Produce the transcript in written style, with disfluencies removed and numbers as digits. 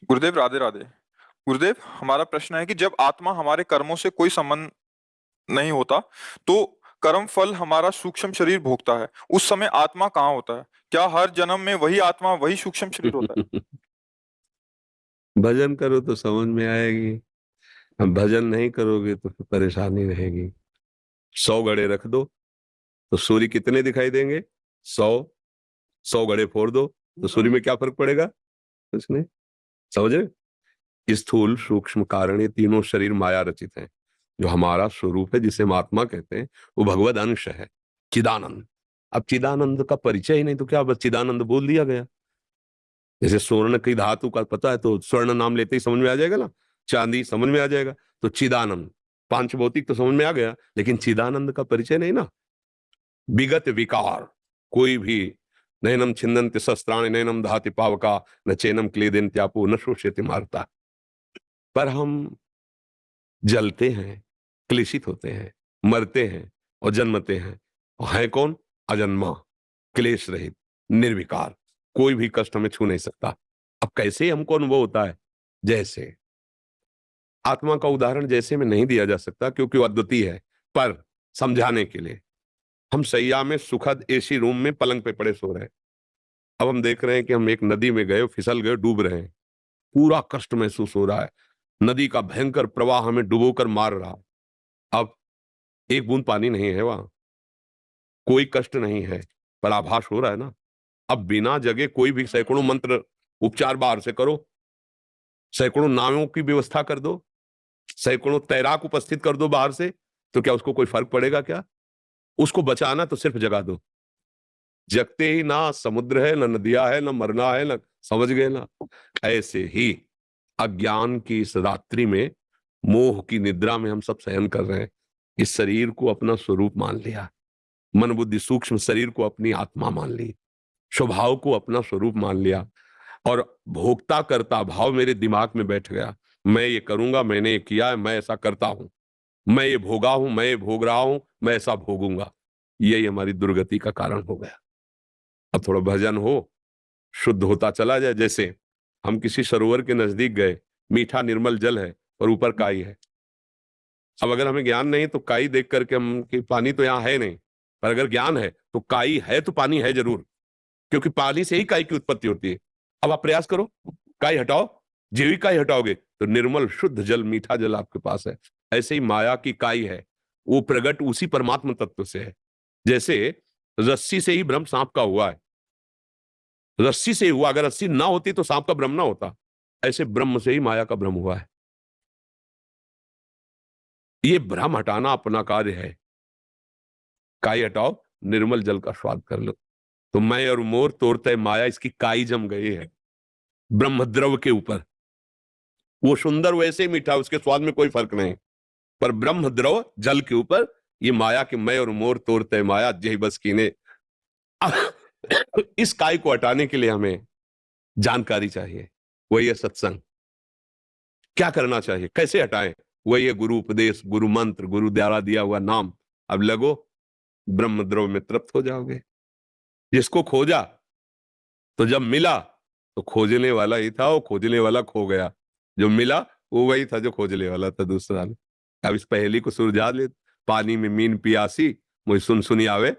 गुरुदेव राधे राधे। गुरुदेव, हमारा प्रश्न है कि जब आत्मा हमारे कर्मों से कोई संबंध नहीं होता, तो कर्म फल हमारा सूक्ष्म शरीर भोगता है, उस समय आत्मा कहाँ होता है? क्या हर जन्म में वही आत्मा वही सूक्ष्म शरीर होता है? भजन करो तो समझ में आएगी, अब भजन नहीं करोगे तो फिर परेशानी रहेगी। 100 घड़े रख दो तो सूर्य कितने दिखाई देंगे? 100। 100 घड़े फोड़ दो तो सूर्य में क्या फर्क पड़ेगा? कुछ नहीं। समझ रहे? स्थूल सूक्ष्म कारण ये तीनों शरीर माया रचित हैं। जो हमारा स्वरूप है जिसे हम आत्मा कहते हैं वो भगवद अंश है, चिदानंद। अब चिदानंद का परिचय ही नहीं तो क्या बस चिदानंद बोल दिया गया? जैसे स्वर्ण की धातु का पता है तो स्वर्ण नाम लेते ही समझ में आ जाएगा ना, चांदी समझ में आ जाएगा। तो चिदानंद पांच भौतिक तो समझ में आ गया, लेकिन चिदानंद का परिचय नहीं ना। विगत विकार कोई भी, नैनम छिन्दन्ति शस्त्राणि नैनम दहाति पावका न चैनम क्लेदन्त्यापो न शोष्यति मारता। पर हम जलते हैं, क्लेशित होते हैं, मरते हैं और जन्मते हैं, और है कौन? अजन्मा, क्लेश रहित, निर्विकार, कोई भी कष्ट हमें छू नहीं सकता। अब कैसे हमको अनुभव होता है? जैसे आत्मा का उदाहरण जैसे में नहीं दिया जा सकता क्योंकि वो अद्वितीय है, पर समझाने के लिए हम सैया में सुखद एसी रूम में पलंग पे पड़े सो रहे हैं। अब हम देख रहे हैं कि हम एक नदी में गए, फिसल गए, डूब रहे हैं, पूरा कष्ट महसूस हो रहा है, नदी का भयंकर प्रवाह हमें डुबोकर मार रहा है। अब एक बूंद पानी नहीं है वहां, कोई कष्ट नहीं है, पर आभास हो रहा है ना। अब बिना जगे कोई भी सैकड़ों मंत्र उपचार बाहर से करो, सैकड़ों नावों की व्यवस्था कर दो, सैकड़ों तैराक उपस्थित कर दो बाहर से, तो क्या उसको कोई फर्क पड़ेगा? क्या उसको बचाना? तो सिर्फ जगा दो। जगते ही ना समुद्र है, ना नदियां है, ना मरना है, ना, समझ गए ना? ऐसे ही अज्ञान की इस रात्रि में, मोह की निद्रा में हम सब शयन कर रहे हैं। इस शरीर को अपना स्वरूप मान लिया, मन बुद्धि सूक्ष्म शरीर को अपनी आत्मा मान ली, स्वभाव को अपना स्वरूप मान लिया, और भोक्ता करता भाव मेरे दिमाग में बैठ गया। मैं ये करूंगा, मैंने ये किया है, मैं ऐसा करता हूं, मैं ये भोगा हूं, मैं ये भोग रहा हूं, मैं ऐसा भोगूंगा। यही हमारी दुर्गति का कारण हो गया। अब थोड़ा भजन हो, शुद्ध होता चला जाए। जैसे हम किसी सरोवर के नजदीक गए, मीठा निर्मल जल है और ऊपर काई है। अब अगर हमें ज्ञान नहीं तो काई देख करके हम कि पानी तो यहाँ है नहीं, पर अगर ज्ञान है तो काई है तो पानी है जरूर, क्योंकि पानी से ही काई की उत्पत्ति होती है। अब आप प्रयास करो, काई हटाओ, जीविका ही हटाओगे तो निर्मल शुद्ध जल, मीठा जल आपके पास है। ऐसे ही माया की काई है, वो प्रगट उसी परमात्मा तत्व से है। जैसे रस्सी से ही ब्रह्म सांप का हुआ है, रस्सी से ही हुआ, अगर रस्सी ना होती तो सांप का ब्रह्म ना होता। ऐसे ब्रह्म से ही माया का ब्रह्म हुआ है। ये भ्रम हटाना अपना कार्य है। काई हटाओ, निर्मल जल का स्वाद कर लो। तो मैं और मोर तोड़ते माया, इसकी काई जम गई है ब्रह्म द्रव के ऊपर। वो सुंदर वैसे मीठा, उसके स्वाद में कोई फर्क नहीं, पर ब्रह्म द्रव जल के ऊपर ये माया के मैं और मोर तोड़ते माया जय बस कीने। इस काय को हटाने के लिए हमें जानकारी चाहिए, वही है सत्संग। क्या करना चाहिए, कैसे हटाएं? वही है गुरु उपदेश, गुरु मंत्र, गुरु द्वारा दिया हुआ नाम। अब लगो, ब्रह्म द्रव में तृप्त हो जाओगे। जिसको खोजा तो जब मिला तो खोजने वाला ही था, वो खोजने वाला खो गया। जो मिला वो वही था जो खोजने वाला था दूसरा। अब इस पहेली को सुलझा ले। पानी में मीन पियासी, मुझे सुन सुनी आवे।